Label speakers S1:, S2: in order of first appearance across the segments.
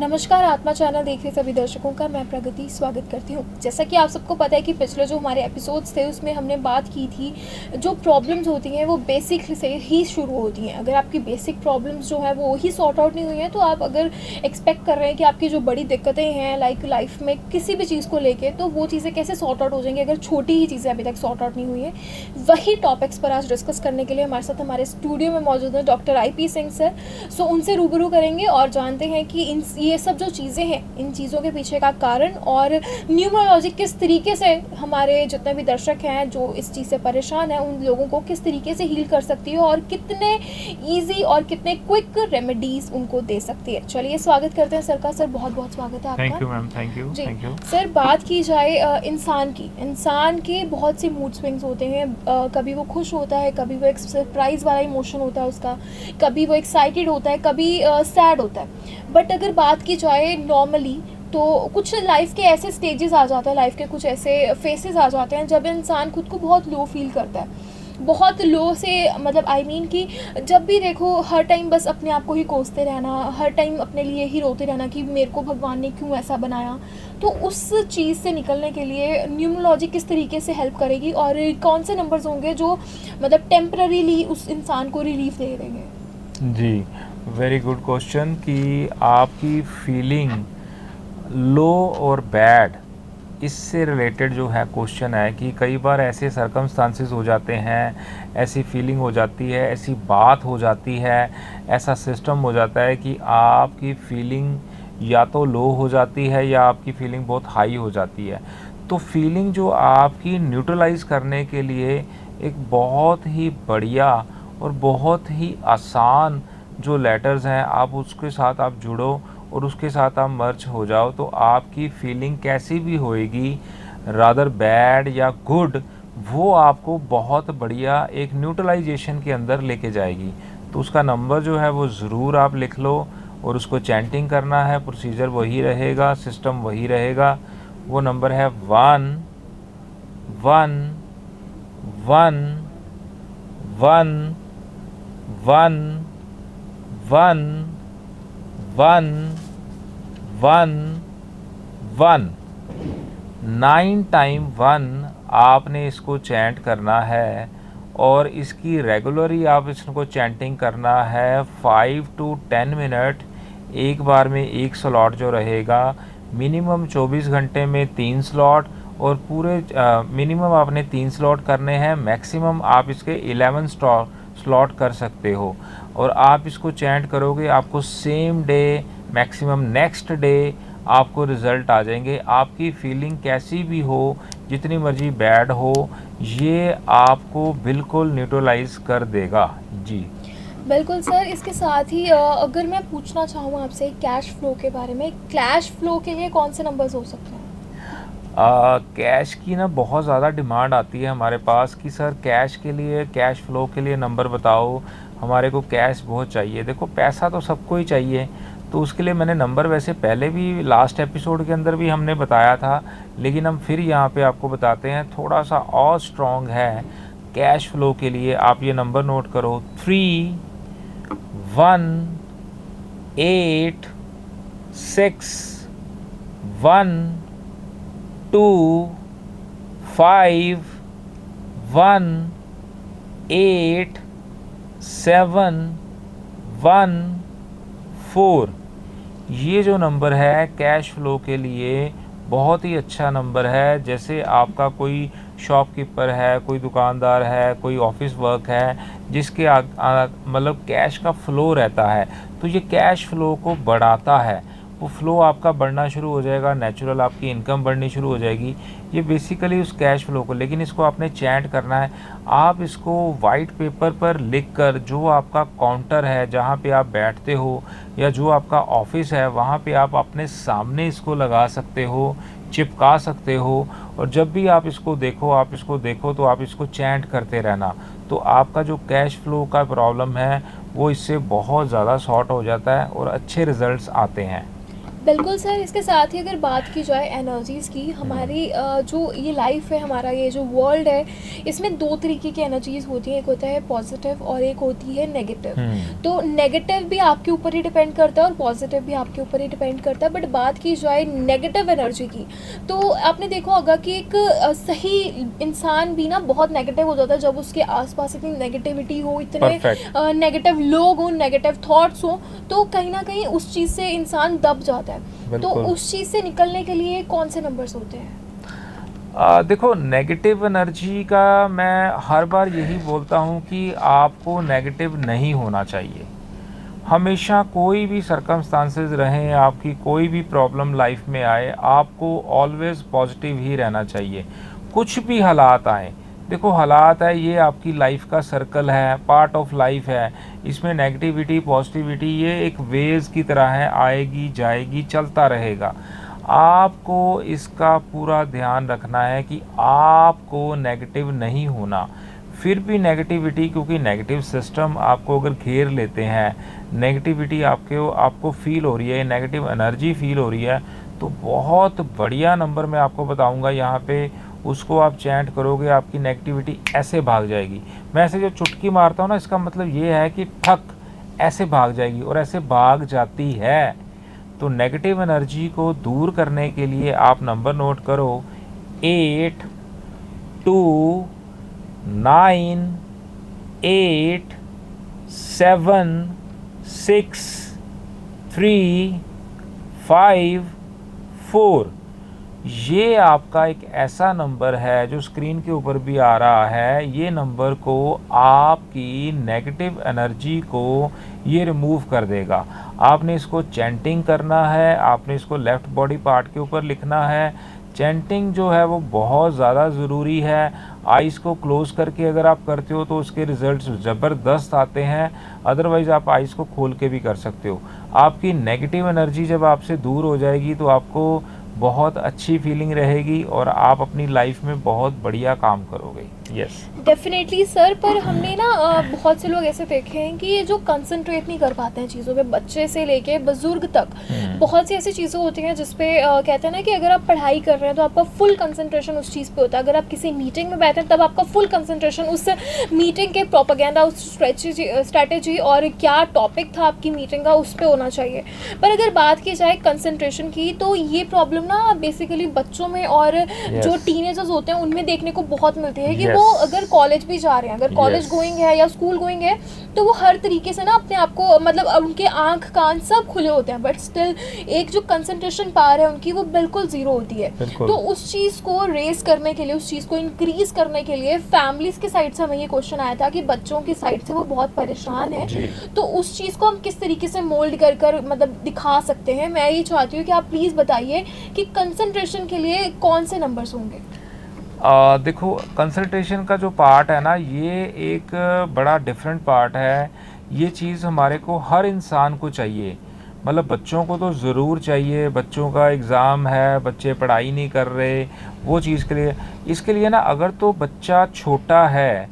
S1: नमस्कार, आत्मा चैनल देख रहे सभी दर्शकों का मैं प्रगति स्वागत करती हूँ। जैसा कि आप सबको पता है कि पिछले जो हमारे एपिसोड्स थे उसमें हमने बात की थी, जो प्रॉब्लम्स होती हैं वो बेसिक से ही शुरू होती हैं। अगर आपकी बेसिक प्रॉब्लम्स जो है वो ही सॉर्ट आउट नहीं हुई हैं, तो आप अगर एक्सपेक्ट कर रहे हैं कि आपकी जो बड़ी दिक्कतें हैं लाइफ में किसी भी चीज़ को लेके, तो वो चीज़ें कैसे सॉर्ट आउट हो जाएंगी अगर छोटी ही चीज़ें अभी तक सॉर्ट आउट नहीं हुई हैं। वही टॉपिक्स पर आज डिस्कस करने के लिए हमारे साथ हमारे स्टूडियो में मौजूद हैं डॉक्टर IP सिंह सर। सो उनसे रूबरू करेंगे और जानते हैं कि ये सब जो चीज़ें हैं, इन चीज़ों के पीछे का कारण और न्यूमरोलॉजी किस तरीके से हमारे जितने भी दर्शक हैं जो इस चीज़ से परेशान हैं उन लोगों को किस तरीके से हील कर सकती है और कितने इजी और कितने क्विक रेमेडीज उनको दे सकती है। चलिए स्वागत करते हैं सर का। सर बहुत बहुत स्वागत है आपका।
S2: Thank you ma'am, thank you.
S1: जी सर, बात की जाए इंसान के बहुत से मूड स्विंग्स होते हैं। कभी वो खुश होता है, कभी वो एक सरप्राइज़ वाला इमोशन होता है उसका, कभी वो एक्साइटेड होता है, कभी सैड होता है। बट अगर बात की जाए नॉर्मली, तो कुछ लाइफ के ऐसे स्टेजेस आ जाते हैं, लाइफ के कुछ ऐसे फेसेस आ जाते हैं जब इंसान खुद को बहुत लो फील करता है। बहुत लो से मतलब कि जब भी देखो हर टाइम बस अपने आप को ही कोसते रहना, हर टाइम अपने लिए ही रोते रहना कि मेरे को भगवान ने क्यों ऐसा बनाया। तो उस चीज़ से निकलने के लिए न्यूमरोलॉजी किस तरीके से हेल्प करेगी और कौन से नंबर्स होंगे जो मतलब टेम्पररीली उस इंसान को रिलीफ दे देंगे?
S2: जी, वेरी गुड क्वेश्चन कि आपकी फीलिंग लो और बैड, इससे रिलेटेड जो है क्वेश्चन है कि कई बार ऐसे सर्कमस्टांसेस हो जाते हैं, ऐसी फीलिंग हो जाती है, ऐसी बात हो जाती है, ऐसा सिस्टम हो जाता है कि आपकी फीलिंग या तो लो हो जाती है या आपकी फीलिंग बहुत हाई हो जाती है। तो फीलिंग जो आपकी न्यूट्रलाइज करने के लिए एक बहुत ही बढ़िया और बहुत ही आसान जो लेटर्स हैं, आप उसके साथ आप जुड़ो और उसके साथ आप मर्ज हो जाओ, तो आपकी फीलिंग कैसी भी होएगी, रादर बैड या गुड, वो आपको बहुत बढ़िया एक न्यूट्रलाइजेशन के अंदर लेके जाएगी। तो उसका नंबर जो है वो ज़रूर आप लिख लो और उसको चैंटिंग करना है। प्रोसीजर वही रहेगा, सिस्टम वही रहेगा। वो नंबर है 1 1 1 1 1 1 1 1 1। 9 टाइम 1 आपने इसको चैंट करना है और इसकी रेगुलरली आप इसको चैंटिंग करना है 5 to 10 मिनट। एक बार में एक स्लॉट जो रहेगा, मिनिमम 24 घंटे में 3 स्लॉट और पूरे मिनिमम आपने 3 स्लॉट करने हैं, मैक्सिमम आप इसके 11 स्लॉट कर सकते हो। और आप इसको चैंट करोगे, आपको same day maximum next day आपको रिज़ल्ट आ जाएंगे। आपकी फीलिंग कैसी भी हो, जितनी मर्जी बैड हो, ये आपको बिल्कुल न्यूट्रलाइज कर देगा। जी
S1: बिल्कुल सर, इसके साथ ही अगर मैं पूछना चाहूँ आपसे कैश फ्लो के बारे में, कैश फ्लो के लिए कौन से नंबर्स हो सकते हैं?
S2: कैश की ना बहुत ज़्यादा डिमांड आती है हमारे पास कि सर कैश के लिए, कैश फ्लो के लिए नंबर बताओ, हमारे को कैश बहुत चाहिए। देखो, पैसा तो सबको ही चाहिए, तो उसके लिए मैंने नंबर वैसे पहले भी लास्ट एपिसोड के अंदर भी हमने बताया था, लेकिन हम फिर यहाँ पे आपको बताते हैं, थोड़ा सा और स्ट्रॉन्ग है कैश फ्लो के लिए। आप ये नंबर नोट करो, 3 1 8 6 1 2 5 1 8 7 1 4। ये जो नंबर है कैश फ्लो के लिए बहुत ही अच्छा नंबर है। जैसे आपका कोई शॉपकीपर है, कोई दुकानदार है, कोई ऑफिस वर्क है, जिसके मतलब कैश का फ्लो रहता है, तो ये कैश फ्लो को बढ़ाता है। वो फ्लो आपका बढ़ना शुरू हो जाएगा, नेचुरल आपकी इनकम बढ़नी शुरू हो जाएगी। ये बेसिकली उस कैश फ्लो को, लेकिन इसको आपने चैंट करना है। आप इसको वाइट पेपर पर लिखकर, जो आपका काउंटर है जहाँ पे आप बैठते हो या जो आपका ऑफिस है वहाँ पे आप अपने सामने इसको लगा सकते हो, चिपका सकते हो। और जब भी आप इसको देखो तो आप इसको चैंट करते रहना, तो आपका जो कैश फ्लो का प्रॉब्लम है वो इससे बहुत ज़्यादा सॉर्ट हो जाता है और अच्छे रिजल्ट्स आते हैं।
S1: बिल्कुल सर, इसके साथ ही अगर बात की जाए एनर्जीज़ की, हमारी जो ये लाइफ है, हमारा ये जो वर्ल्ड है, इसमें 2 तरीके की एनर्जीज़ होती हैं। एक होता है पॉजिटिव और एक होती है नेगेटिव। तो नेगेटिव भी आपके ऊपर ही डिपेंड करता है और पॉजिटिव भी आपके ऊपर ही डिपेंड करता है। बट बात की जाए नेगेटिव एनर्जी की, तो आपने देखा होगा कि एक सही इंसान भी ना बहुत नेगेटिव हो जाता है जब उसके आसपास इतनी नेगेटिविटी हो, इतने
S2: परफेक्ट।
S1: नेगेटिव लोग हों, नेगेटिव थॉट्स हों, तो कहीं ना कहीं उस चीज़ से इंसान दब जाता है। तो
S2: बिल्कुल।
S1: उस चीज़ से निकलने के लिए कौन से नंबर्स होते हैं?
S2: देखो, नेगेटिव एनर्जी का मैं हर बार यही बोलता हूँ कि आपको नेगेटिव नहीं होना चाहिए। हमेशा कोई भी सर्कमस्टांसेस रहें, आपकी कोई भी प्रॉब्लम लाइफ में आए, आपको ऑलवेज पॉजिटिव ही रहना चाहिए। कुछ भी हालात आए, देखो हालात है, ये आपकी लाइफ का सर्कल है, पार्ट ऑफ लाइफ है। इसमें नेगेटिविटी पॉजिटिविटी ये एक वेव्स की तरह है, आएगी जाएगी, चलता रहेगा। आपको इसका पूरा ध्यान रखना है कि आपको नेगेटिव नहीं होना। फिर भी नेगेटिविटी, क्योंकि नेगेटिव सिस्टम आपको अगर घेर लेते हैं, नेगेटिविटी आपको फील हो रही है, नेगेटिव एनर्जी फील हो रही है, तो बहुत बढ़िया नंबर मैं आपको बताऊंगा यहाँ पे, उसको आप चैंट करोगे, आपकी नेगेटिविटी ऐसे भाग जाएगी। मैं ऐसे जो चुटकी मारता हूँ ना, इसका मतलब ये है कि फक ऐसे भाग जाएगी, और ऐसे भाग जाती है। तो नेगेटिव एनर्जी को दूर करने के लिए आप नंबर नोट करो, 8 2 9 8 7 6 3 5 4। ये आपका एक ऐसा नंबर है जो स्क्रीन के ऊपर भी आ रहा है। ये नंबर को आपकी नेगेटिव एनर्जी को ये रिमूव कर देगा। आपने इसको चैंटिंग करना है, आपने इसको लेफ़्ट बॉडी पार्ट के ऊपर लिखना है। चैंटिंग जो है वो बहुत ज़्यादा ज़रूरी है। आइज़ को क्लोज़ करके अगर आप करते हो तो उसके रिज़ल्ट्स ज़बरदस्त आते हैं। अदरवाइज़ आप आइज़ को खोल के भी कर सकते हो। आपकी नेगेटिव एनर्जी जब आपसे दूर हो जाएगी तो आपको बहुत अच्छी फीलिंग रहेगी और आप अपनी लाइफ में बहुत बढ़िया काम करोगे। यस,
S1: डेफिनेटली सर, पर हमने ना बहुत से लोग ऐसे देखे हैं कि ये जो कंसंट्रेट नहीं कर पाते हैं चीज़ों पे, बच्चे से लेके बुजुर्ग तक बहुत सी ऐसी चीज़ें होती हैं जिसपे कहते हैं ना कि अगर आप पढ़ाई कर रहे हैं तो आपका फुल कंसंट्रेशन उस चीज़ पे होता है। अगर आप किसी मीटिंग में बैठे हैं तब आपका फुल कंसंट्रेशन उस मीटिंग के प्रोपेगेंडा, उस स्ट्रेटेजी और क्या टॉपिक था आपकी मीटिंग का, उस पर होना चाहिए। पर अगर बात की जाए कंसंट्रेशन की, तो ये प्रॉब्लम ना बेसिकली बच्चों में और जो टीनेजर्स होते हैं उनमें देखने को बहुत मिलती है कि वो अगर कॉलेज भी जा रहे हैं, अगर कॉलेज गोइंग है या स्कूल गोइंग है, तो वो हर तरीके से ना अपने आप को, मतलब उनके आंख कान सब खुले होते हैं, बट स्टिल एक जो कंसंट्रेशन पावर है उनकी वो बिल्कुल ज़ीरो होती है। तो उस चीज़ को रेस करने के लिए, उस चीज़ को इंक्रीज करने के लिए फैमिलीज़ के साइड से हमें ये क्वेश्चन आया था कि बच्चों की साइड से वो बहुत परेशान है, तो उस चीज़ को हम किस तरीके से मोल्ड कर कर मतलब दिखा सकते हैं। मैं ये चाहती हूँ कि आप प्लीज़ बताइए कि कंसंट्रेशन के लिए कौन से नंबर्स होंगे।
S2: देखो, कंसंट्रेशन का जो पार्ट है ना, ये एक बड़ा डिफरेंट पार्ट है। ये चीज़ हमारे को, हर इंसान को चाहिए। मतलब बच्चों को तो ज़रूर चाहिए, बच्चों का एग्ज़ाम है, बच्चे पढ़ाई नहीं कर रहे, वो चीज़ के लिए, इसके लिए ना, अगर तो बच्चा छोटा है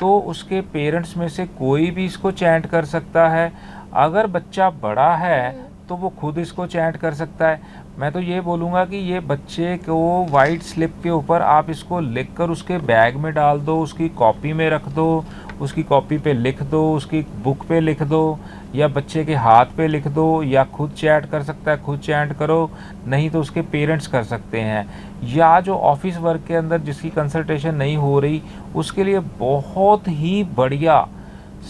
S2: तो उसके पेरेंट्स में से कोई भी इसको चैंट कर सकता है। अगर बच्चा बड़ा है तो वो खुद इसको चैंट कर सकता है। मैं तो ये बोलूँगा कि ये बच्चे को वाइट स्लिप के ऊपर आप इसको लिखकर उसके बैग में डाल दो, उसकी कॉपी में रख दो, उसकी कॉपी पे लिख दो, उसकी बुक पे लिख दो, या बच्चे के हाथ पे लिख दो, या खुद चैट कर सकता है खुद चैट करो, नहीं तो उसके पेरेंट्स कर सकते हैं। या जो ऑफिस वर्क के अंदर जिसकी कंसल्टेशन नहीं हो रही, उसके लिए बहुत ही बढ़िया,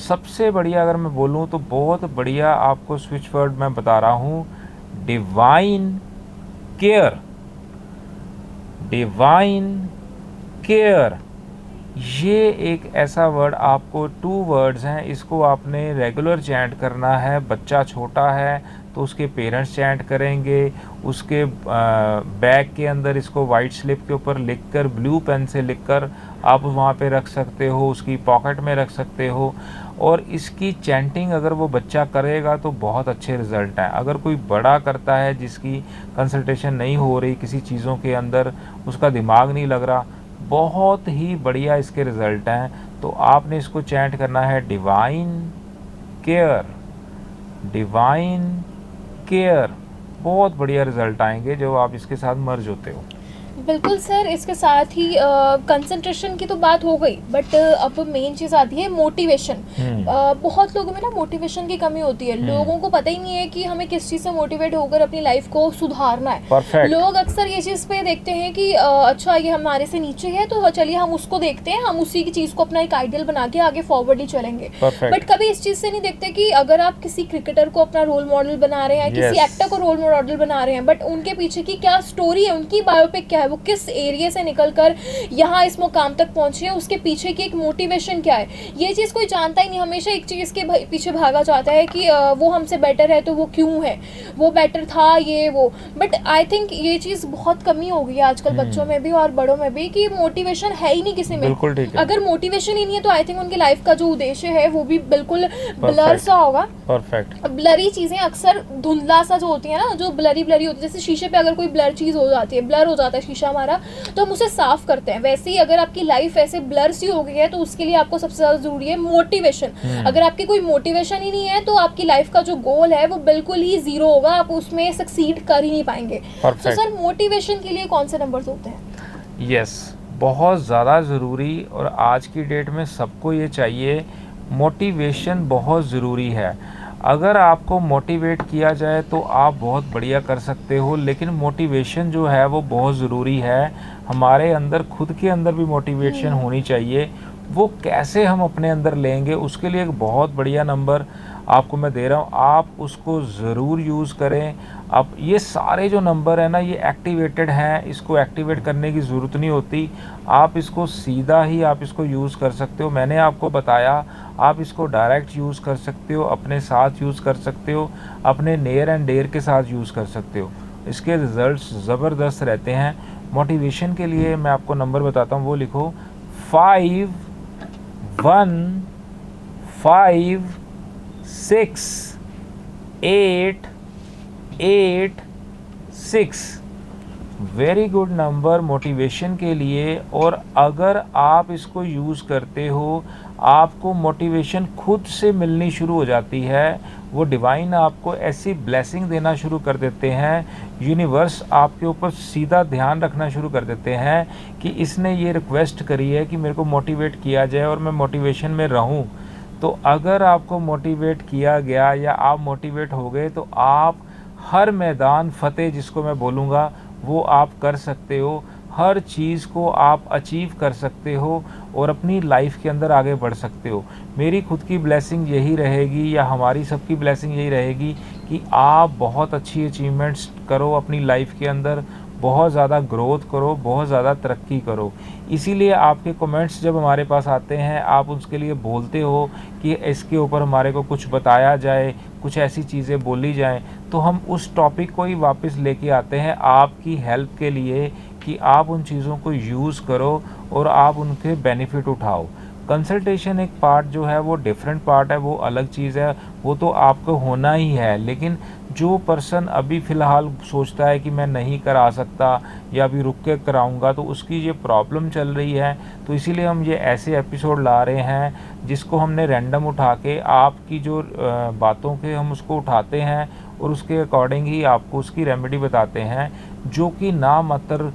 S2: सबसे बढ़िया अगर मैं बोलूँ तो बहुत बढ़िया आपको स्विच वर्ड मैं बता रहा हूँ, डिवाइन केयर। डिवाइन केयर, ये एक ऐसा वर्ड, आपको 2 वर्ड्स हैं, इसको आपने रेगुलर चैंट करना है। बच्चा छोटा है तो उसके पेरेंट्स चैंट करेंगे, उसके बैग के अंदर इसको वाइट स्लिप के ऊपर लिखकर, ब्लू पेन से लिखकर आप वहाँ पे रख सकते हो, उसकी पॉकेट में रख सकते हो। और इसकी चैंटिंग अगर वो बच्चा करेगा तो बहुत अच्छे रिज़ल्ट हैं। अगर कोई बड़ा करता है जिसकी कंसल्टेशन नहीं हो रही किसी चीज़ों के अंदर, उसका दिमाग नहीं लग रहा, बहुत ही बढ़िया इसके रिज़ल्ट हैं। तो आपने इसको चैंट करना है, डिवाइन केयर, डिवाइन केयर। बहुत बढ़िया रिजल्ट आएंगे जब आप इसके साथ मर्ज होते हो।
S1: बिल्कुल सर, इसके साथ ही कंसंट्रेशन की तो बात हो गई, बट अब मेन चीज़ आती है मोटिवेशन। बहुत लोगों में ना मोटिवेशन की कमी होती है, लोगों को पता ही नहीं है कि हमें किस चीज़ से मोटिवेट होकर अपनी लाइफ को सुधारना है।
S2: परफेक्ट।
S1: लोग अक्सर ये चीज़ पे देखते हैं कि अच्छा ये हमारे से नीचे है तो चलिए हम उसको देखते हैं, हम उसी की चीज़ को अपना एक आइडियल बना के आगे फॉरवर्डली चलेंगे। बट कभी इस चीज़ से नहीं देखते कि अगर आप किसी क्रिकेटर को अपना रोल मॉडल बना रहे हैं, किसी एक्टर को रोल मॉडल बना रहे हैं, बट उनके पीछे की क्या स्टोरी है, उनकी बायोपिक क्या है, वो किस एरिया से निकलकर यहाँ इस मुकाम तक पहुंचे हैं, उसके पीछे की एक मोटिवेशन क्या है, ये चीज़ कोई जानता ही नहीं। हमेशा एक चीज़ के पीछे भागा जाता है कि वो हमसे बेटर है तो वो क्यों है, वो बेटर था ये वो। बट आई थिंक ये चीज़ बहुत कमी हो गई है आजकल बच्चों में भी और बड़ों में भी कि मोटिवेशन है ही नहीं किसी में।
S2: बिल्कुल ठीक है।
S1: अगर मोटिवेशन ही नहीं है तो आई थिंक उनकी लाइफ का जो उद्देश्य है वो भी बिल्कुल ब्लर सा होगा।
S2: परफेक्ट।
S1: ब्लरी चीज़ें अक्सर धुंधला सा जो होती है ना, जो ब्लरी होती है, जैसे शीशे पे अगर कोई ब्लर चीज़ हो जाती है, ब्लर हो जाता है शीशा हमारा, तो हम उसे साफ करते हैं। वैसे ही अगर आपकी लाइफ ऐसे ब्लर सी हो गई है तो उसके लिए आपको सबसे ज़्यादा ज़रूरी है मोटिवेशन। अगर आपकी कोई मोटिवेशन ही नहीं है तो आपकी लाइफ का जो गोल है वो बिल्कुल ही ज़ीरो होगा, आप उसमें सक्सीड कर ही नहीं पाएंगे। तो सर मोटिवेशन के लिए कौन से नंबर्स होते हैं?
S2: यस, बहुत ज़्यादा ज़रूरी, और आज की डेट में सबको ये चाहिए। मोटिवेशन बहुत ज़रूरी है। अगर आपको मोटिवेट किया जाए तो आप बहुत बढ़िया कर सकते हो, लेकिन मोटिवेशन जो है वो बहुत ज़रूरी है। हमारे अंदर खुद के अंदर भी मोटिवेशन होनी चाहिए। वो कैसे हम अपने अंदर लेंगे, उसके लिए एक बहुत बढ़िया नंबर आपको मैं दे रहा हूँ, आप उसको ज़रूर यूज़ करें। अब ये सारे जो नंबर है ना, ये एक्टिवेटेड हैं, इसको एक्टिवेट करने की ज़रूरत नहीं होती। आप इसको सीधा ही आप इसको यूज़ कर सकते हो। मैंने आपको बताया, आप इसको डायरेक्ट यूज़ कर सकते हो, अपने साथ यूज़ कर सकते हो, अपने नियर एंड डियर के साथ यूज़ कर सकते हो। इसके रिज़ल्ट्स ज़बरदस्त रहते हैं। मोटिवेशन के लिए मैं आपको नंबर बताता हूँ, वो लिखो 5 1 5 6 8 8 6। वेरी गुड नंबर मोटिवेशन के लिए। और अगर आप इसको यूज़ करते हो, आपको मोटिवेशन खुद से मिलनी शुरू हो जाती है। वो डिवाइन आपको ऐसी ब्लेसिंग देना शुरू कर देते हैं, यूनिवर्स आपके ऊपर सीधा ध्यान रखना शुरू कर देते हैं कि इसने ये रिक्वेस्ट करी है कि मेरे को मोटिवेट किया जाए और मैं मोटिवेशन में रहूं। तो अगर आपको मोटिवेट किया गया या आप मोटिवेट हो गए तो आप हर मैदान फ़तेह, जिसको मैं बोलूँगा, वो आप कर सकते हो। हर चीज़ को आप अचीव कर सकते हो और अपनी लाइफ के अंदर आगे बढ़ सकते हो। मेरी खुद की ब्लेसिंग यही रहेगी, या हमारी सबकी ब्लेसिंग यही रहेगी कि आप बहुत अच्छी अचीवमेंट्स करो अपनी लाइफ के अंदर, बहुत ज़्यादा ग्रोथ करो, बहुत ज़्यादा तरक्की करो। इसीलिए आपके कमेंट्स जब हमारे पास आते हैं, आप उसके लिए बोलते हो कि इसके ऊपर हमारे को कुछ बताया जाए, कुछ ऐसी चीज़ें बोली जाएं, तो हम उस टॉपिक को ही वापस लेके आते हैं आपकी हेल्प के लिए कि आप उन चीज़ों को यूज़ करो और आप उनके बेनिफिट उठाओ। कंसल्टेशन एक पार्ट जो है वो डिफरेंट पार्ट है, वो अलग चीज़ है, वो तो आपको होना ही है। लेकिन जो पर्सन अभी फ़िलहाल सोचता है कि मैं नहीं करा सकता या अभी रुक के कराऊंगा, तो उसकी ये प्रॉब्लम चल रही है। तो इसीलिए हम ये ऐसे एपिसोड ला रहे हैं जिसको हमने रैंडम उठा के आपकी जो बातों के हम उसको उठाते हैं और उसके अकॉर्डिंग ही आपको उसकी रेमेडी बताते हैं, जो कि ना मात्र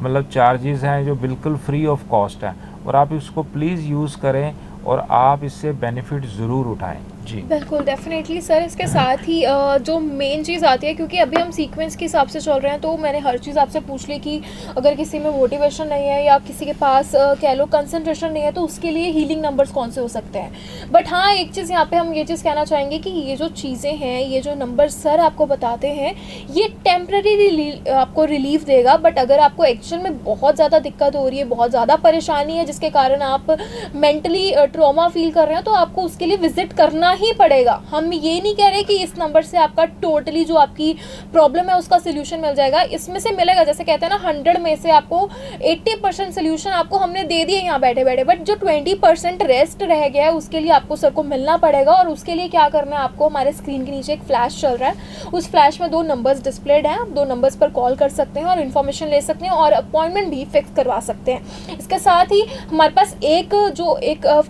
S2: मतलब चार्जेस हैं, जो बिल्कुल फ्री ऑफ कॉस्ट है। और आप इसको प्लीज़ यूज़ करें और आप इससे बेनिफिट ज़रूर उठाएं। जी
S1: बिल्कुल डेफिनेटली सर। इसके साथ ही जो मेन चीज़ आती है, क्योंकि अभी हम सीक्वेंस के हिसाब से चल रहे हैं, तो मैंने हर चीज़ आपसे पूछ ली कि अगर किसी में मोटिवेशन नहीं है या किसी के पास कह लो कंसंट्रेशन नहीं है, तो उसके लिए हीलिंग नंबर्स कौन से हो सकते हैं। बट हाँ, एक चीज़ यहाँ पे हम ये चीज़ कहना चाहेंगे कि ये जो चीज़ें हैं, ये जो नंबर सर आपको बताते हैं, ये टेम्प्रेरी आपको रिलीफ देगा। बट अगर आपको एक्चुअल में बहुत ज़्यादा दिक्कत हो रही है, बहुत ज़्यादा परेशानी है, जिसके कारण आप मेंटली ट्रॉमा फील कर रहे हैं, तो आपको उसके लिए विजिट करना ही पड़ेगा। हम ये नहीं कह रहे कि इस नंबर से आपका टोटली जो आपकी प्रॉब्लम है उसका सोल्यूशन मिल जाएगा। इसमें से मिलेगा, जैसे कहते हैं ना 100 में से आपको 80% सोल्यूशन आपको हमने दे दिए यहाँ बैठे बैठे, बट जो 20% रेस्ट रह गया है उसके लिए आपको सर को मिलना पड़ेगा। और उसके लिए क्या करना है, आपको हमारे स्क्रीन के नीचे एक फ्लैश चल रहा है, उस फ्लैश में 2 नंबर्स डिस्प्लेड हैं, आप 2 नंबर्स पर कॉल कर सकते हैं और इन्फॉर्मेशन ले सकते हैं और अपॉइंटमेंट भी फिक्स करवा सकते हैं। इसके साथ ही हमारे पास एक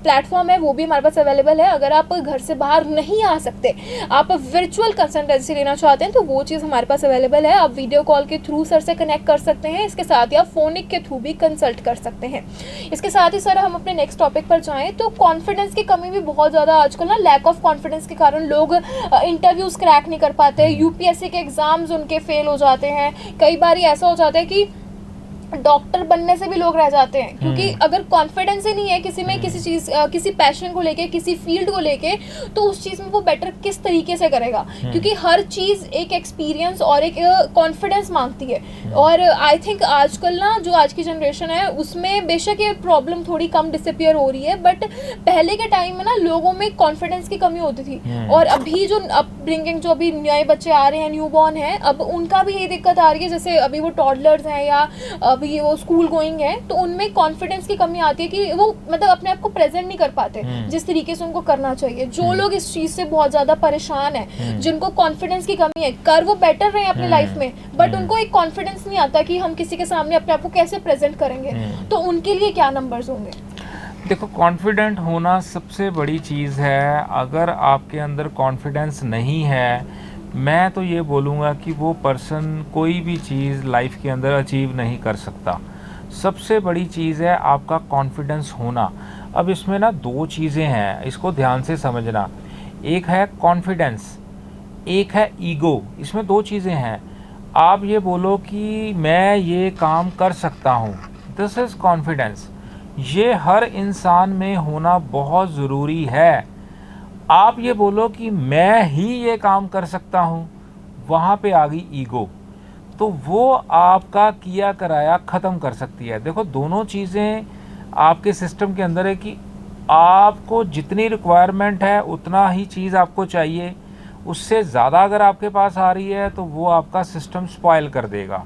S1: प्लेटफॉर्म है वो भी हमारे पास अवेलेबल है। अगर आप घर से बाहर नहीं आ सकते, आप वर्चुअल कंसल्टेंसी लेना चाहते हैं तो वो चीज़ हमारे पास अवेलेबल है। आप वीडियो कॉल के थ्रू सर से कनेक्ट कर सकते हैं, इसके साथ ही आप फोनिक के थ्रू भी कंसल्ट कर सकते हैं। इसके साथ ही सर हम अपने नेक्स्ट टॉपिक पर जाएँ तो कॉन्फिडेंस की कमी भी बहुत ज़्यादा आजकल ना, लैक ऑफ कॉन्फिडेंस के कारण लोग इंटरव्यूज़ क्रैक नहीं कर पाते, यूपीएससी के एग्ज़ाम्स उनके फेल हो जाते हैं। कई बार ऐसा हो जाता है कि डॉक्टर बनने से भी लोग रह जाते हैं, क्योंकि अगर कॉन्फिडेंस ही नहीं है किसी में, किसी चीज़ किसी पैशन को लेके, किसी फील्ड को लेके, तो उस चीज़ में वो बेटर किस तरीके से करेगा, क्योंकि हर चीज़ एक एक्सपीरियंस और एक कॉन्फिडेंस मांगती है। और आई थिंक आजकल ना जो आज की जनरेशन है उसमें बेशक ये प्रॉब्लम थोड़ी कम डिसअपियर हो रही है, बट पहले के टाइम में ना लोगों में कॉन्फिडेंस की कमी होती थी। और अभी जो अपब्रिंगिंग, जो अभी नए बच्चे आ रहे हैं, न्यू बॉर्न है, अब उनका भी यही दिक्कत आ रही है। जैसे अभी वो टॉडलर्स हैं या अभी वो स्कूल गोइंग है, तो उनमें कॉन्फिडेंस की कमी आती है कि वो मतलब अपने आप को प्रेजेंट नहीं कर पाते जिस तरीके से उनको करना चाहिए। जो लोग इस चीज़ से बहुत ज़्यादा परेशान हैं, जिनको कॉन्फिडेंस की कमी है, कर वो बेटर रहे अपनी लाइफ में, बट उनको एक कॉन्फिडेंस नहीं आता कि हम किसी के सामने अपने आप को कैसे प्रेजेंट करेंगे, तो उनके लिए क्या नंबर्स होंगे?
S2: देखो, कॉन्फिडेंट होना सबसे बड़ी चीज़ है। अगर आपके अंदर कॉन्फिडेंस नहीं है, मैं तो ये बोलूँगा कि वो पर्सन कोई भी चीज़ लाइफ के अंदर अचीव नहीं कर सकता। सबसे बड़ी चीज़ है आपका कॉन्फिडेंस होना। अब इसमें ना दो चीज़ें हैं, इसको ध्यान से समझना। एक है कॉन्फिडेंस, एक है ईगो। इसमें दो चीज़ें हैं। आप ये बोलो कि मैं ये काम कर सकता हूँ, दिस इज़ कॉन्फिडेंस। ये हर इंसान में होना बहुत ज़रूरी है। आप ये बोलो कि मैं ही ये काम कर सकता हूँ, वहाँ पे आ गई ईगो, तो वो आपका किया कराया ख़त्म कर सकती है। देखो, दोनों चीज़ें आपके सिस्टम के अंदर है कि आपको जितनी रिक्वायरमेंट है उतना ही चीज़ आपको चाहिए। उससे ज़्यादा अगर आपके पास आ रही है तो वो आपका सिस्टम स्पॉइल कर देगा।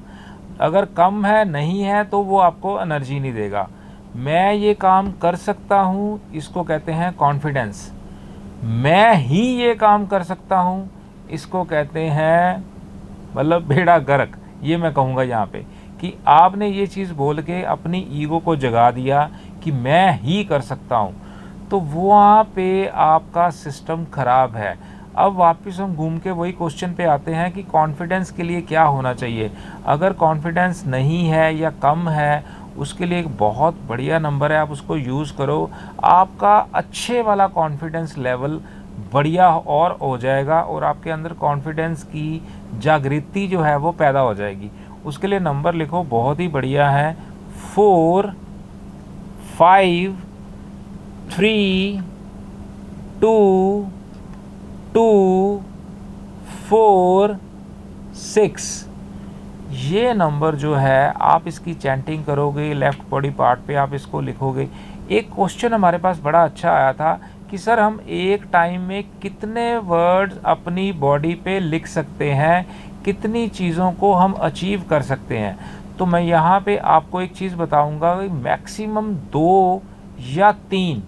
S2: अगर कम है, नहीं है, तो वो आपको एनर्जी नहीं देगा। मैं ये काम कर सकता हूँ, इसको कहते हैं कॉन्फिडेंस। मैं ही ये काम कर सकता हूँ, इसको कहते हैं मतलब बेड़ा गर्क। ये मैं कहूँगा यहाँ पे कि आपने ये चीज़ बोल के अपनी ईगो को जगा दिया कि मैं ही कर सकता हूँ, तो वहाँ पे आपका सिस्टम ख़राब है। अब वापस हम घूम के वही क्वेश्चन पे आते हैं कि कॉन्फिडेंस के लिए क्या होना चाहिए। अगर कॉन्फिडेंस नहीं है या कम है, उसके लिए एक बहुत बढ़िया नंबर है, आप उसको यूज़ करो। आपका अच्छे वाला कॉन्फिडेंस लेवल बढ़िया और हो जाएगा और आपके अंदर कॉन्फिडेंस की जागृति जो है वो पैदा हो जाएगी। उसके लिए नंबर लिखो, बहुत ही बढ़िया है, 4 5 3 2 2 4 6। ये नंबर जो है आप इसकी चैंटिंग करोगे, लेफ़्ट बॉडी पार्ट पे आप इसको लिखोगे। एक क्वेश्चन हमारे पास बड़ा अच्छा आया था कि सर हम एक टाइम में कितने वर्ड्स अपनी बॉडी पे लिख सकते हैं, कितनी चीज़ों को हम अचीव कर सकते हैं। तो मैं यहाँ पे आपको एक चीज़ बताऊँगा, मैक्सिमम 2 या 3,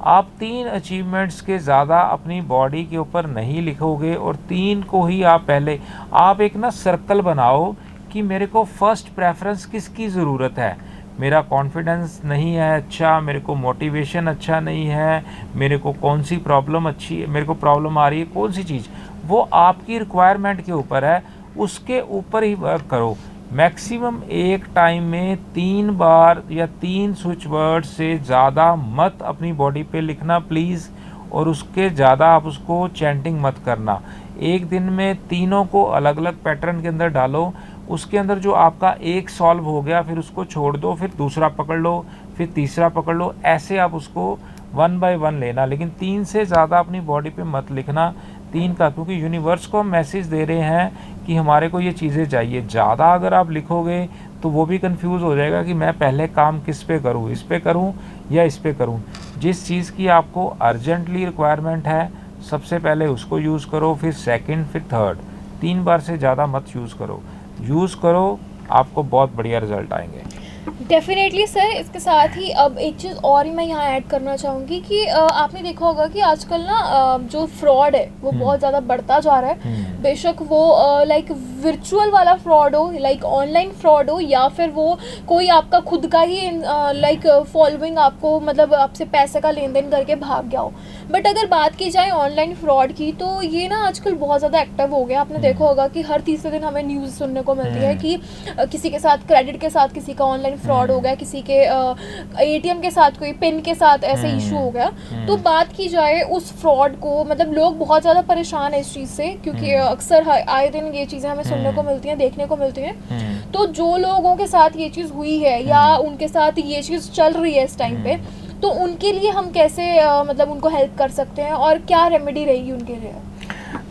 S2: आप 3 अचीवमेंट्स के ज़्यादा अपनी बॉडी के ऊपर नहीं लिखोगे और 3 को ही आप पहले आप एक ना सर्कल बनाओ कि मेरे को फर्स्ट प्रेफरेंस किसकी ज़रूरत है। मेरा कॉन्फिडेंस नहीं है अच्छा, मेरे को मोटिवेशन अच्छा नहीं है, मेरे को कौन सी प्रॉब्लम अच्छी है, मेरे को प्रॉब्लम आ रही है कौन सी चीज़, वो आपकी रिक्वायरमेंट के ऊपर है, उसके ऊपर ही वर्क करो। मैक्सिमम एक टाइम में 3 बार या 3 स्विच वर्ड से ज़्यादा मत अपनी बॉडी पे लिखना प्लीज़, और उसके ज़्यादा आप उसको चैंटिंग मत करना। एक दिन में तीनों को अलग अलग पैटर्न के अंदर डालो, उसके अंदर जो आपका एक सॉल्व हो गया फिर उसको छोड़ दो, फिर दूसरा पकड़ लो, फिर तीसरा पकड़ लो, ऐसे आप उसको 1 बाय 1 लेना, लेकिन 3 से ज़्यादा अपनी बॉडी पे मत लिखना। 3 का, क्योंकि यूनिवर्स को हम मैसेज दे रहे हैं कि हमारे को ये चीज़ें चाहिए। ज़्यादा अगर आप लिखोगे तो वो भी कंफ्यूज हो जाएगा कि मैं पहले काम किस पे करूँ, इस पे करूँ या इस पे करूँ। जिस चीज़ की आपको अर्जेंटली रिक्वायरमेंट है सबसे पहले उसको यूज़ करो, फिर सेकंड, फिर थर्ड। 3 बार से ज़्यादा मत यूज़ करो, आपको बहुत बढ़िया रिजल्ट आएंगे।
S1: डेफिनेटली सर, इसके साथ ही अब एक चीज़ और ही मैं यहाँ ऐड करना चाहूँगी कि आपने देखा होगा कि आजकल ना जो फ्रॉड है वो बहुत ज़्यादा बढ़ता जा रहा है। बेशक वो लाइक वर्चुअल वाला फ्रॉड हो, लाइक ऑनलाइन फ्रॉड हो, या फिर वो कोई आपका खुद का ही लाइक फॉलोइंग आपको मतलब आपसे पैसे का लेन देन करके भाग गया हो। बट अगर बात की जाए ऑनलाइन फ्रॉड की, तो ये ना आजकल बहुत ज़्यादा एक्टिव हो गया। आपने देखा होगा कि हर तीसरे दिन हमें न्यूज़ सुनने को मिलती है कि किसी के साथ क्रेडिट के साथ किसी का ऑनलाइन फ्रॉड हो गया, किसी के एटीएम के साथ कोई पिन के साथ ऐसे इशू हो गया। तो बात की जाए उस फ्रॉड को, मतलब लोग बहुत ज़्यादा परेशान है इस चीज़ से, क्योंकि अक्सर आए दिन ये चीज़ें हमें सुनने को मिलती हैं, देखने को मिलती हैं। तो जो लोगों के साथ ये चीज़ हुई है या उनके साथ ये चीज़ चल रही है इस टाइम पे, तो उनके लिए हम कैसे मतलब उनको हेल्प कर सकते हैं और क्या रेमेडी रहेगी उनके लिए?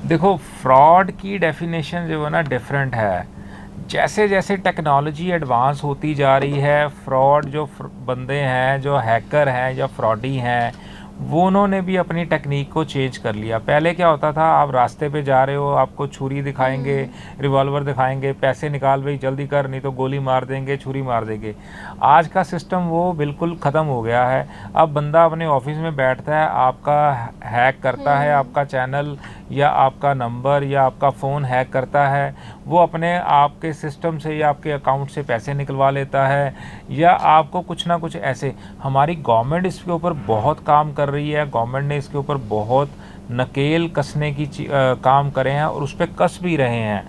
S2: देखो, फ्रॉड की डेफिनेशन जो है ना डिफरेंट है। जैसे जैसे टेक्नोलॉजी एडवांस होती जा रही है, फ्रॉड जो बंदे हैं, जो हैकर हैं या फ्रॉडी हैं, वो उन्होंने भी अपनी टेक्निक को चेंज कर लिया। पहले क्या होता था, आप रास्ते पे जा रहे हो, आपको छुरी दिखाएंगे, रिवॉल्वर दिखाएंगे, पैसे निकाल भाई जल्दी कर, नहीं तो गोली मार देंगे, छुरी मार देंगे। आज का सिस्टम वो बिल्कुल ख़त्म हो गया है। अब बंदा अपने ऑफिस में बैठता है, आपका हैक करता है, आपका चैनल या आपका नंबर या आपका फ़ोन हैक करता है, वो अपने आपके सिस्टम से या आपके अकाउंट से पैसे निकलवा लेता है, या आपको कुछ ना कुछ ऐसे। हमारी गवर्नमेंट इसके ऊपर बहुत काम कर रही है, गवर्नमेंट ने इसके ऊपर बहुत नकेल कसने की काम करे हैं और उस पर कस भी रहे हैं।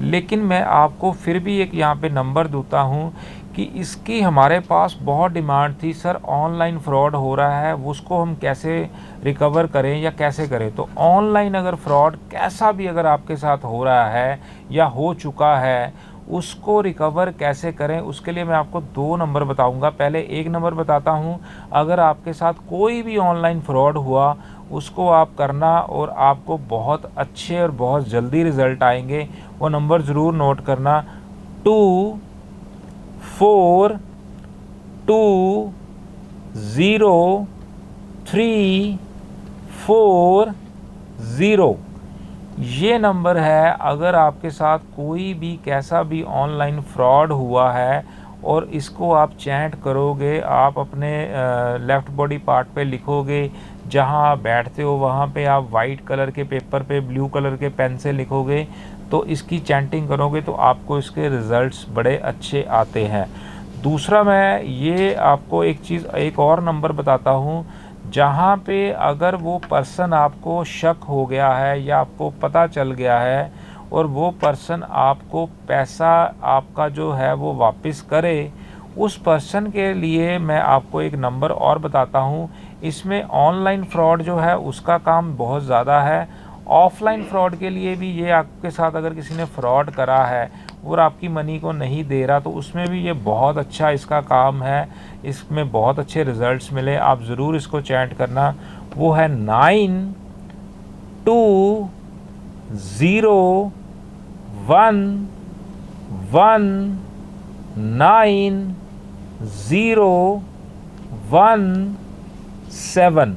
S2: लेकिन मैं आपको फिर भी एक यहाँ पे नंबर देता हूँ कि इसकी हमारे पास बहुत डिमांड थी। सर ऑनलाइन फ्रॉड हो रहा है, उसको हम कैसे रिकवर करें या कैसे करें। तो ऑनलाइन अगर फ्रॉड कैसा भी अगर आपके साथ हो रहा है या हो चुका है, उसको रिकवर कैसे करें, उसके लिए मैं आपको 2 नंबर बताऊंगा। पहले एक नंबर बताता हूं, अगर आपके साथ कोई भी ऑनलाइन फ्रॉड हुआ, उसको आप करना और आपको बहुत अच्छे और बहुत जल्दी रिज़ल्ट आएंगे। वो नंबर ज़रूर नोट करना, 24203440। ये नंबर है। अगर आपके साथ कोई भी कैसा भी ऑनलाइन फ्रॉड हुआ है और इसको आप चैट करोगे, आप अपने लेफ़्ट बॉडी पार्ट पे लिखोगे, जहां आप बैठते हो वहां पे आप वाइट कलर के पेपर पे ब्लू कलर के पेन से लिखोगे, तो इसकी चैंटिंग करोगे तो आपको इसके रिज़ल्ट्स बड़े अच्छे आते हैं। दूसरा, मैं ये आपको एक और नंबर बताता हूँ, जहाँ पे अगर वो पर्सन आपको शक हो गया है या आपको पता चल गया है और वो पर्सन आपको पैसा आपका जो है वो वापस करे, उस पर्सन के लिए मैं आपको एक नंबर और बताता हूँ। इसमें ऑनलाइन फ्रॉड जो है उसका काम बहुत ज़्यादा है। ऑफलाइन फ्रॉड के लिए भी ये आपके साथ अगर किसी ने फ्रॉड करा है और आपकी मनी को नहीं दे रहा, तो उसमें भी ये बहुत अच्छा इसका काम है, इसमें बहुत अच्छे रिज़ल्ट्स मिले। आप ज़रूर इसको चैट करना। वो है 9211190117।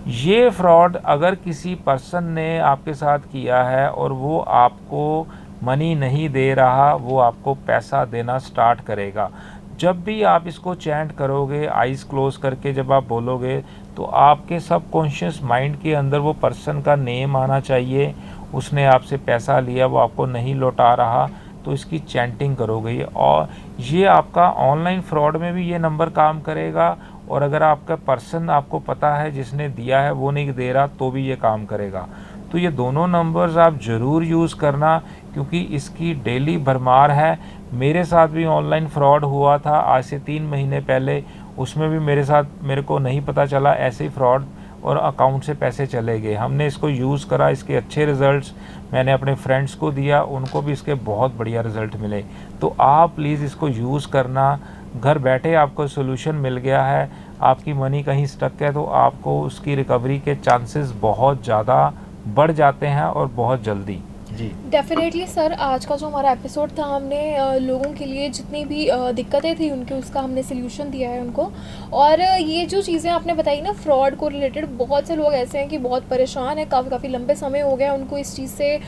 S2: ये फ्रॉड अगर किसी पर्सन ने आपके साथ किया है और वो आपको मनी नहीं दे रहा, वो आपको पैसा देना स्टार्ट करेगा। जब भी आप इसको चैंट करोगे, आइज़ क्लोज करके जब आप बोलोगे, तो आपके सबकॉन्शियस माइंड के अंदर वो पर्सन का नेम आना चाहिए। उसने आपसे पैसा लिया, वो आपको नहीं लौटा रहा, तो इसकी चैंटिंग करोगे। और ये आपका ऑनलाइन फ्रॉड में भी ये नंबर काम करेगा, और अगर आपका पर्सन आपको पता है जिसने दिया है वो नहीं दे रहा, तो भी ये काम करेगा। तो ये दोनों नंबर्स आप ज़रूर यूज़ करना, क्योंकि इसकी डेली भरमार है। मेरे साथ भी ऑनलाइन फ्रॉड हुआ था आज से 3 महीने पहले, उसमें भी मेरे को नहीं पता चला, ऐसे ही फ्रॉड और अकाउंट से पैसे चले गए। हमने इसको यूज़ करा, इसके अच्छे रिज़ल्ट्स मैंने अपने फ्रेंड्स को दिया, उनको भी इसके बहुत बढ़िया रिज़ल्ट मिले। तो आप प्लीज़ इसको यूज़ करना। घर बैठे आपको सोल्यूशन मिल गया है। आपकी मनी कहीं स्टक है तो आपको उसकी रिकवरी के चांसेस बहुत ज़्यादा बढ़ जाते हैं और बहुत जल्दी। जी
S1: डेफिनेटली सर, आज का जो हमारा एपिसोड था, हमने लोगों के लिए जितनी भी दिक्कतें थी उनके, उसका हमने सोल्यूशन दिया है उनको। और ये जो चीज़ें आपने बताई ना फ्रॉड को रिलेटेड, बहुत से लोग ऐसे हैं कि बहुत परेशान है, काफ़ी लंबे समय हो गया उनको इस चीज़ से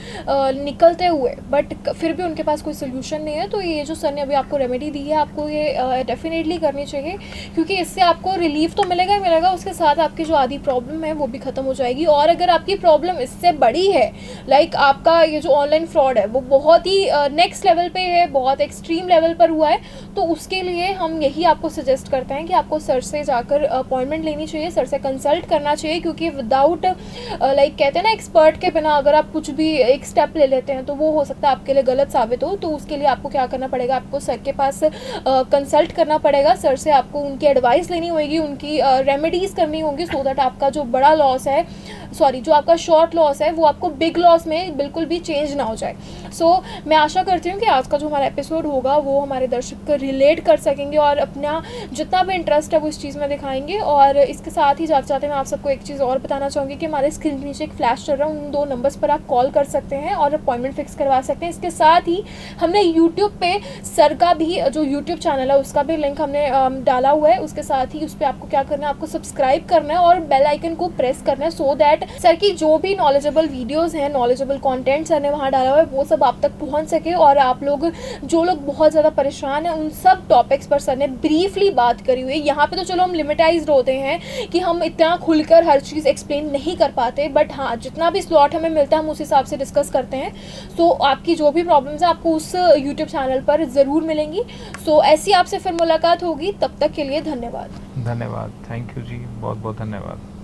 S1: निकलते हुए, बट फिर भी उनके पास कोई सोल्यूशन नहीं है। तो ये जो सर ने अभी आपको रेमेडी दी है, आपको ये डेफिनेटली करनी चाहिए, क्योंकि इससे आपको रिलीफ तो मिलेगा ही मिलेगा, उसके साथ आपकी जो आधी प्रॉब्लम है वो भी ख़त्म हो जाएगी। और अगर आपकी प्रॉब्लम इससे बड़ी है, लाइक आपका ये जो ऑनलाइन फ्रॉड है वो बहुत ही नेक्स्ट लेवल पे है, बहुत एक्सट्रीम लेवल पर हुआ है। तो उसके लिए हम यही आपको सजेस्ट करते हैं कि आपको सर से जाकर अपॉइंटमेंट लेनी चाहिए, सर से कंसल्ट करना चाहिए, क्योंकि विदाउट लाइक कहते हैं ना एक्सपर्ट के बिना अगर आप कुछ भी एक स्टेप ले लेते हैं तो वो हो सकता है आपके लिए गलत साबित हो। तो उसके लिए आपको क्या करना पड़ेगा, आपको सर के पास कंसल्ट करना पड़ेगा, सर से आपको उनकी एडवाइस लेनी होगी, उनकी रेमेडीज़ करनी होंगी, सो दैट आपका जो बड़ा लॉस है, सॉरी जो आपका शॉर्ट लॉस है वो आपको बिग लॉस में बिल्कुल भी चेंज ना हो जाए। सो मैं आशा करती हूँ कि आज का जो हमारा एपिसोड होगा वो हमारे दर्शक रिलेट कर सकेंगे और अपना जितना भी इंटरेस्ट है वो इस चीज़ में दिखाएंगे। और इसके साथ ही जाते जाते मैं आप सबको एक चीज़ और बताना चाहूँगी कि हमारे स्क्रीन के नीचे एक फ्लैश चल रहा है, उन 2 नंबर्स पर आप कॉल कर सकते हैं और अपॉइंटमेंट फिक्स करवा सकते हैं। इसके साथ ही हमने यूट्यूब पे सर का भी जो यूट्यूब चैनल है उसका भी लिंक हमने डाला हुआ है। उसके साथ ही उस पर आपको क्या करना है, आपको सब्सक्राइब करना है और बेल आइकन को प्रेस करना है, सो दैट सर की जो भी नॉलेजेबल वीडियोस हैं, नॉलेजेबल कंटेंट सर ने वहाँ डाला हुआ है वो सब आप तक पहुँच सके। और आप लोग जो लोग बहुत ज़्यादा परेशान हैं उन सब टॉपिक्स पर सर ने ब्रीफली बात करी हुई है। यहाँ पे तो चलो हम लिमिटाइज्ड होते हैं कि हम इतना खुलकर हर चीज़ एक्सप्लेन नहीं कर पाते, बट हाँ जितना भी स्लॉट हमें मिलता है हम उस हिसाब से डिस्कस करते हैं। सो आपकी जो भी प्रॉब्लम्स है आपको उस यूट्यूब चैनल पर ज़रूर मिलेंगी। सो ऐसी आपसे फिर मुलाकात होगी, तब तक के लिए धन्यवाद।
S2: धन्यवाद, थैंक यू जी, बहुत बहुत धन्यवाद।